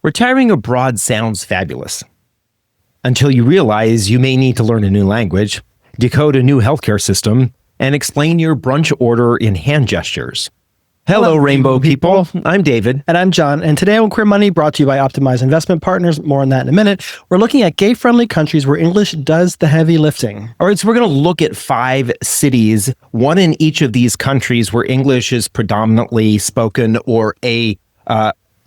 Retiring abroad sounds fabulous. Until you realize you may need to learn a new language, decode a new healthcare system, and explain your brunch order in hand gestures. Hello, Rainbow people. I'm David. And I'm John. And today on Queer Money, brought to you by Optimize Investment Partners, more on that in a minute, we're looking at gay-friendly countries where English does the heavy lifting. All right, so we're going to look at 5 cities, one in each of these countries where English is predominantly spoken or a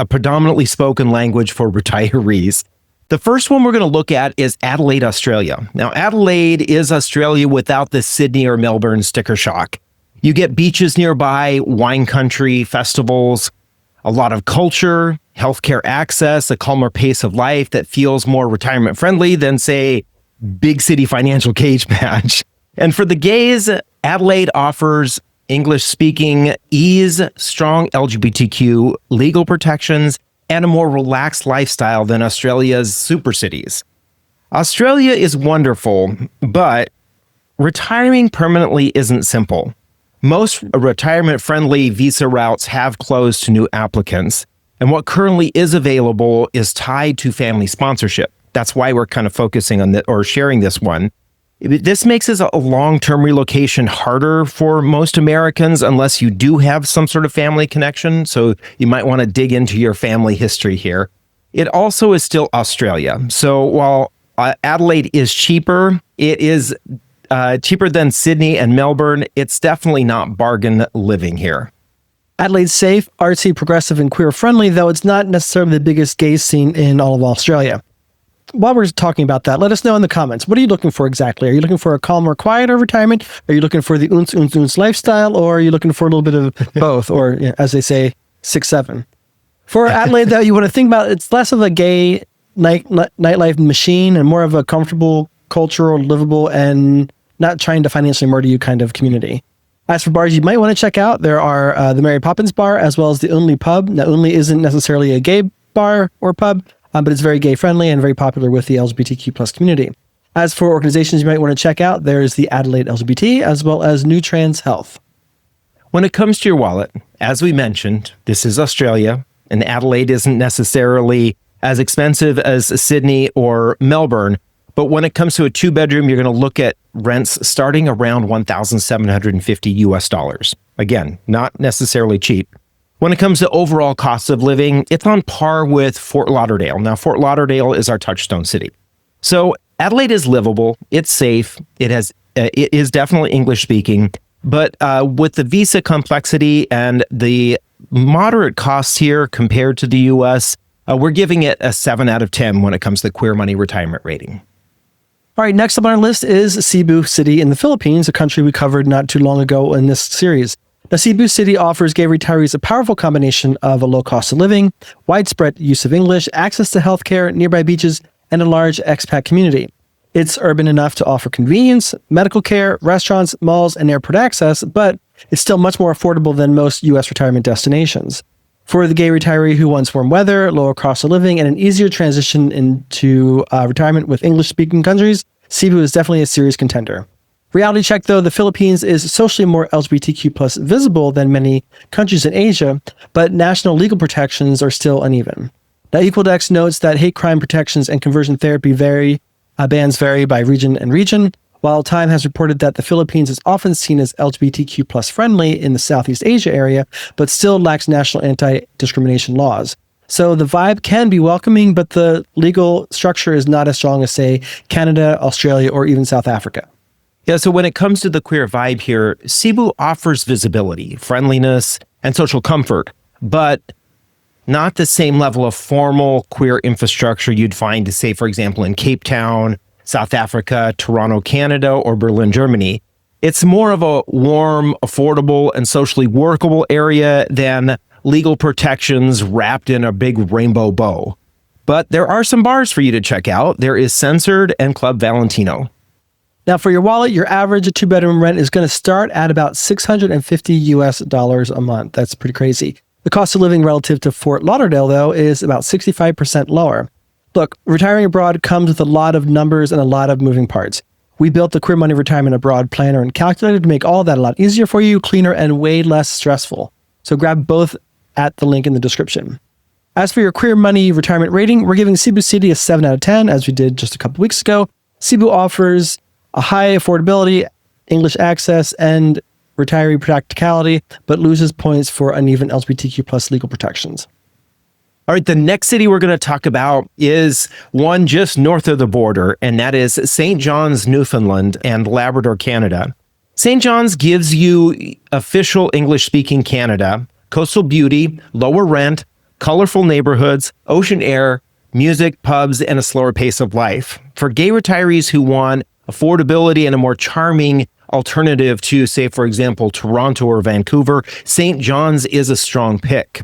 predominantly spoken language for retirees. The first one we're going to look at is Adelaide, Australia. Now, Adelaide is Australia without the Sydney or Melbourne sticker shock. You get beaches nearby, wine country, festivals, a lot of culture, healthcare access, a calmer pace of life that feels more retirement friendly than, say, big city financial cage match. And for the gays, Adelaide offers English speaking ease, strong LGBTQ legal protections, and a more relaxed lifestyle than Australia's super cities. Australia is wonderful, but retiring permanently isn't simple. Most retirement-friendly visa routes have closed to new applicants, and what currently is available is tied to family sponsorship. That's why we're kind of focusing on or sharing this one. This makes a long-term relocation harder for most Americans unless you do have some sort of family connection, so you might want to dig into your family history here. It also is still Australia. So while Adelaide is cheaper, it is cheaper than Sydney and Melbourne. It's definitely not bargain living here. Adelaide's safe, artsy, progressive, and queer-friendly, though it's not necessarily the biggest gay scene in all of Australia. While we're talking about that, let us know in the comments. What are you looking for exactly? Are you looking for a calmer, quieter retirement? Are you looking for the oons lifestyle? Or are you looking for a little bit of both? Or, as they say, 6-7. For Adelaide, though, you want to think about it's less of a gay nightlife machine and more of a comfortable, cultural, livable, and not trying to financially murder you kind of community. As for bars you might want to check out, there are the Mary Poppins Bar as well as the Only Pub. Now, Only isn't necessarily a gay bar or pub, but it's very gay friendly and very popular with the LGBTQ plus community. As for organizations you might want to check out, there's the Adelaide LGBT as well as New Trans Health. When it comes to your wallet, as we mentioned, this is Australia, and Adelaide isn't necessarily as expensive as Sydney or Melbourne. But when it comes to a 2-bedroom, you're going to look at rents starting around $1,750 US. Again, not necessarily cheap. When it comes to overall cost of living, it's on par with Fort Lauderdale. Now, Fort Lauderdale is our touchstone city. So Adelaide is livable. It's safe. It is definitely English speaking. But with the visa complexity and the moderate costs here compared to the US, we're giving it a 7 out of 10 when it comes to the Queer Money retirement rating. All right, next up on our list is Cebu City in the Philippines, a country we covered not too long ago in this series. Now, Cebu City offers gay retirees a powerful combination of a low cost of living, widespread use of English, access to healthcare, nearby beaches, and a large expat community. It's urban enough to offer convenience, medical care, restaurants, malls, and airport access, but it's still much more affordable than most U.S. retirement destinations. For the gay retiree who wants warm weather, lower cost of living, and an easier transition into retirement with English-speaking countries, Cebu is definitely a serious contender. Reality check, though, the Philippines is socially more LGBTQ plus visible than many countries in Asia, but national legal protections are still uneven. Now, Equaldex notes that hate crime protections and conversion therapy bans vary by region and region, while Time has reported that the Philippines is often seen as LGBTQ plus friendly in the Southeast Asia area, but still lacks national anti-discrimination laws. So the vibe can be welcoming, but the legal structure is not as strong as, say, Canada, Australia, or even South Africa. Yeah, so when it comes to the queer vibe here, Cebu offers visibility, friendliness, and social comfort, but not the same level of formal queer infrastructure you'd find, say, for example, in Cape Town, South Africa, Toronto, Canada, or Berlin, Germany. It's more of a warm, affordable, and socially workable area than legal protections wrapped in a big rainbow bow. But there are some bars for you to check out. There is Censored and Club Valentino. Now, for your wallet, your average 2-bedroom rent is going to start at about $650 a month. That's pretty crazy. The cost of living relative to Fort Lauderdale, though, is about 65% lower. Look, retiring abroad comes with a lot of numbers and a lot of moving parts. We built the Queer Money Retirement Abroad Planner and Calculator to make all that a lot easier for you, cleaner, and way less stressful. So grab both at the link in the description. As for your Queer Money retirement rating, we're giving Cebu City a 7 out of 10, as we did just a couple weeks ago. Cebu offers a high affordability, English access, and retiree practicality, but loses points for uneven LGBTQ plus legal protections. All right, the next city we're going to talk about is one just north of the border, and that is St. John's, Newfoundland, and Labrador, Canada. St. John's gives you official English-speaking Canada, coastal beauty, lower rent, colorful neighborhoods, ocean air, music, pubs, and a slower pace of life. For gay retirees who want affordability and a more charming alternative to, say, for example, Toronto or Vancouver, St. John's is a strong pick.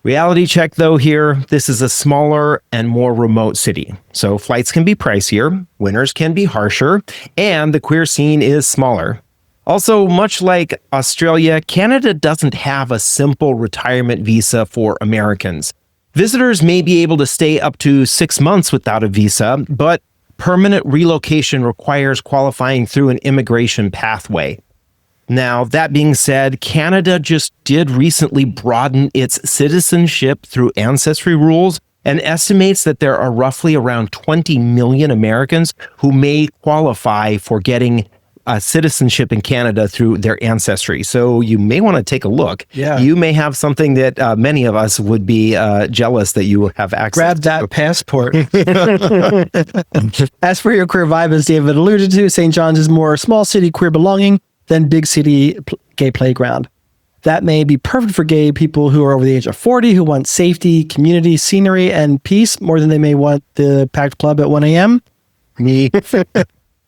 Reality check, though, here, this is a smaller and more remote city. So flights can be pricier, winters can be harsher, and the queer scene is smaller. Also, much like Australia, Canada doesn't have a simple retirement visa for Americans. Visitors may be able to stay up to 6 months without a visa, but permanent relocation requires qualifying through an immigration pathway. Now, that being said, Canada just did recently broaden its citizenship through ancestry rules and estimates that there are roughly around 20 million Americans who may qualify for getting citizenship in Canada through their ancestry. So you may want to take a look. Yeah. You may have something that many of us would be jealous that you have access Grab that passport. As for your queer vibe, as David alluded to, St. John's is more small city queer belonging than big city gay playground. That may be perfect for gay people who are over the age of 40, who want safety, community, scenery, and peace more than they may want the packed club at 1 a.m. Me.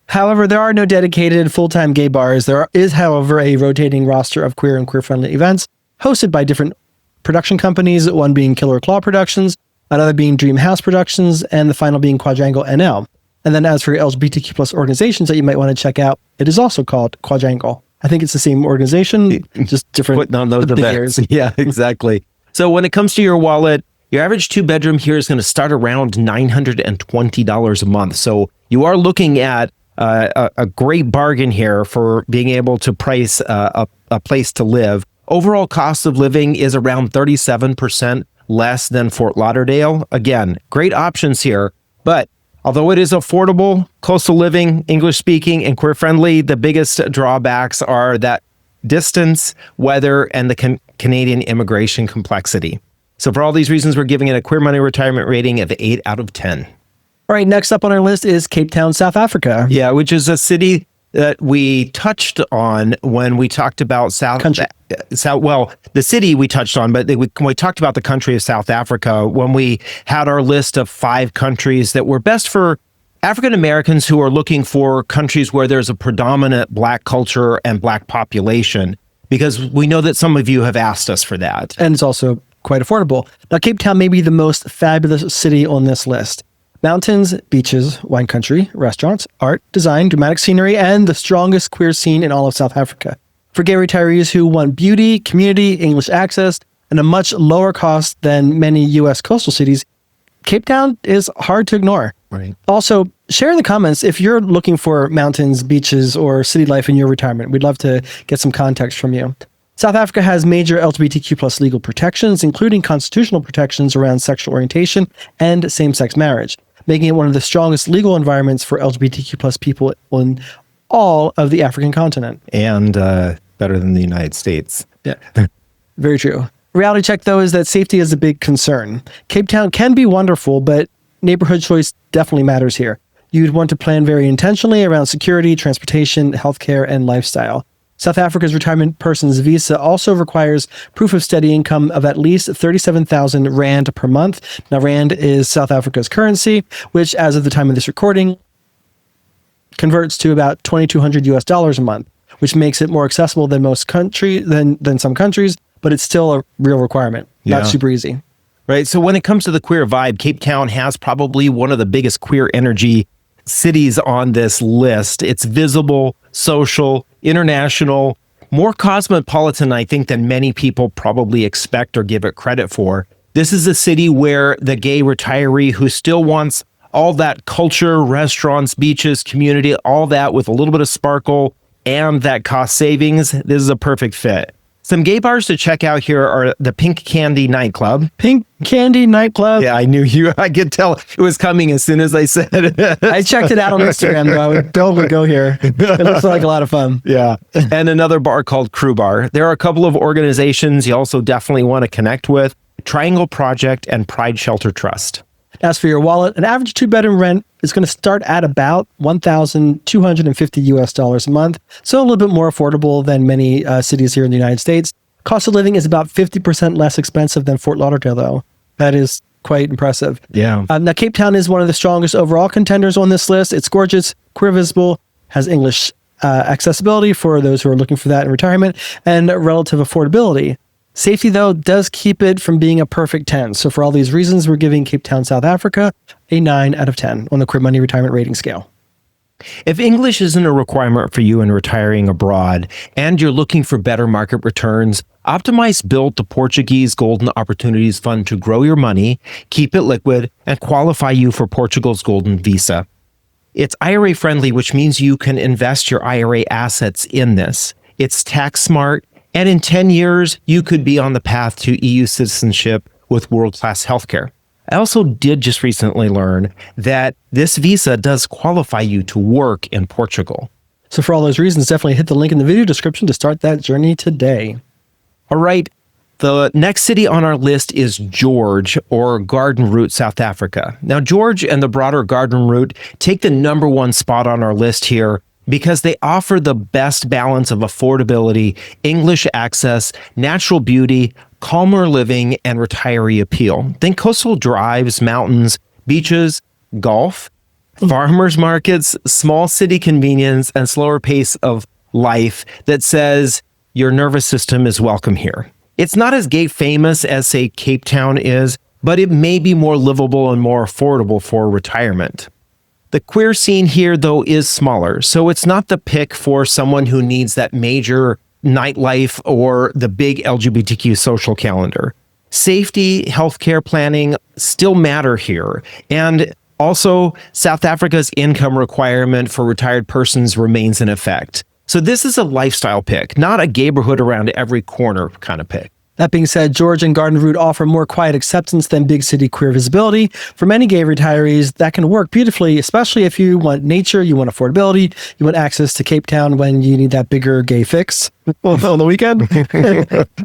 However, there are no dedicated full-time gay bars. There is, however, a rotating roster of queer and queer-friendly events hosted by different production companies, one being Killer Claw Productions, another being Dream House Productions, and the final being Quadrangle NL. And then as for LGBTQ plus organizations that you might want to check out, it is also called Quadrangle. I think it's the same organization, just different. Putting on those events. Yeah, exactly. So when it comes to your wallet, your average two-bedroom here is going to start around $920 a month. So you are looking at a great bargain here for being able to price a place to live. Overall cost of living is around 37% less than Fort Lauderdale. Again, great options here, but although it is affordable, coastal living, English speaking, and queer friendly, the biggest drawbacks are that distance, weather, and the Canadian immigration complexity. So for all these reasons, we're giving it a Queer Money retirement rating of 8 out of 10. All right, next up on our list is Cape Town, South Africa. Yeah, which is a city that we touched on when we talked about the city we touched on, but when we talked about the country of South Africa, when we had our list of 5 countries that were best for African Americans who are looking for countries where there's a predominant Black culture and Black population, because we know that some of you have asked us for that. And it's also quite affordable. Now, Cape Town may be the most fabulous city on this list. Mountains, beaches, wine country, restaurants, art, design, dramatic scenery, and the strongest queer scene in all of South Africa. For gay retirees who want beauty, community, English access, and a much lower cost than many U.S. coastal cities, Cape Town is hard to ignore. Right. Also, share in the comments if you're looking for mountains, beaches, or city life in your retirement. We'd love to get some context from you. South Africa has major LGBTQ plus legal protections, including constitutional protections around sexual orientation and same-sex marriage, making it one of the strongest legal environments for LGBTQ plus people in all of the African continent. And better than the United States. Yeah, very true. Reality check, though, is that safety is a big concern. Cape Town can be wonderful, but neighborhood choice definitely matters here. You'd want to plan very intentionally around security, transportation, healthcare, and lifestyle. South Africa's retirement person's visa also requires proof of steady income of at least 37,000 Rand per month. Now, Rand is South Africa's currency, which as of the time of this recording, converts to about $2,200 US a month, which makes it more accessible than than some countries, but it's still a real requirement. Not super easy. Right. So when it comes to the queer vibe, Cape Town has probably one of the biggest queer energy cities on this list. It's visible, social, international, more cosmopolitan, I think, than many people probably expect or give it credit for. This is a city where the gay retiree who still wants all that culture, restaurants, beaches, community, all that with a little bit of sparkle and that cost savings, this is a perfect fit. Some gay bars to check out here are the Pink Candy nightclub. Pink Candy nightclub. Yeah, I knew you. I could tell it was coming as soon as I said it. I checked it out on Instagram, though. Bill would go here. It looks like a lot of fun. Yeah. And another bar called Crew Bar. There are a couple of organizations you also definitely want to connect with. Triangle Project and Pride Shelter Trust. As for your wallet, an average 2-bedroom rent is going to start at about $1,250 a month. So a little bit more affordable than many cities here in the United States. Cost of living is about 50% less expensive than Fort Lauderdale, though. That is quite impressive. Yeah. Now, Cape Town is one of the strongest overall contenders on this list. It's gorgeous, queer visible, has English accessibility for those who are looking for that in retirement, and relative affordability. Safety, though, does keep it from being a perfect 10. So for all these reasons, we're giving Cape Town, South Africa, a 9 out of 10 on the Queer Money Retirement Rating Scale. If English isn't a requirement for you in retiring abroad and you're looking for better market returns, Optimize built the Portuguese Golden Opportunities Fund to grow your money, keep it liquid, and qualify you for Portugal's Golden Visa. It's IRA friendly, which means you can invest your IRA assets in this. It's tax smart, and in 10 years, you could be on the path to EU citizenship with world-class healthcare. I also did just recently learn that this visa does qualify you to work in Portugal. So for all those reasons, definitely hit the link in the video description to start that journey today. All right, the next city on our list is George, or Garden Route, South Africa. Now, George and the broader Garden Route take the #1 spot on our list here because they offer the best balance of affordability, English access, natural beauty, calmer living, and retiree appeal. Think coastal drives, mountains, beaches, golf, farmers markets, small city convenience, and slower pace of life that says your nervous system is welcome here. It's not as gay famous as, say, Cape Town is, but it may be more livable and more affordable for retirement. The queer scene here, though, is smaller, so it's not the pick for someone who needs that major nightlife or the big LGBTQ social calendar. Safety, healthcare planning still matter here. And also, South Africa's income requirement for retired persons remains in effect. So this is a lifestyle pick, not a gayborhood around every corner kind of pick. That being said, George and Garden Route offer more quiet acceptance than big city queer visibility. For many gay retirees, that can work beautifully, especially if you want nature, you want affordability, you want access to Cape Town when you need that bigger gay fix on the weekend.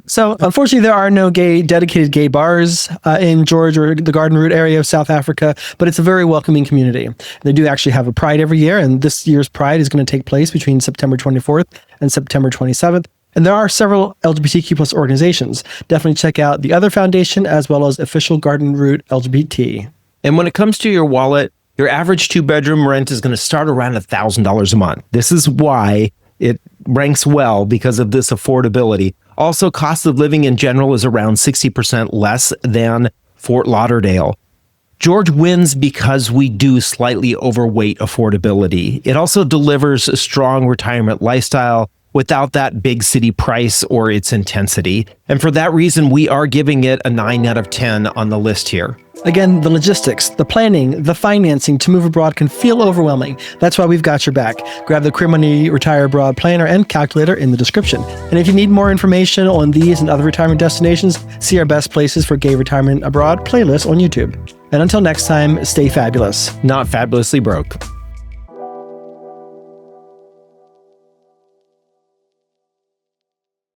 So unfortunately, there are no dedicated gay bars in George or the Garden Route area of South Africa, but it's a very welcoming community. They do actually have a Pride every year, and this year's Pride is going to take place between September 24th and September 27th. And there are several LGBTQ plus organizations. Definitely check out the other foundation as well as official Garden Route LGBT. And when it comes to your wallet, your average 2-bedroom rent is going to start around $1,000 a month. This is why it ranks well, because of this affordability. Also, cost of living in general is around 60% less than Fort Lauderdale. George wins because we do slightly overweight affordability. It also delivers a strong retirement lifestyle without that big city price or its intensity. And for that reason, we are giving it a 9 out of 10 on the list here. Again, the logistics, the planning, the financing to move abroad can feel overwhelming. That's why we've got your back. Grab the Queer Money Retire Abroad planner and calculator in the description. And if you need more information on these and other retirement destinations, see our Best Places for Gay Retirement Abroad playlist on YouTube. And until next time, stay fabulous. Not fabulously broke.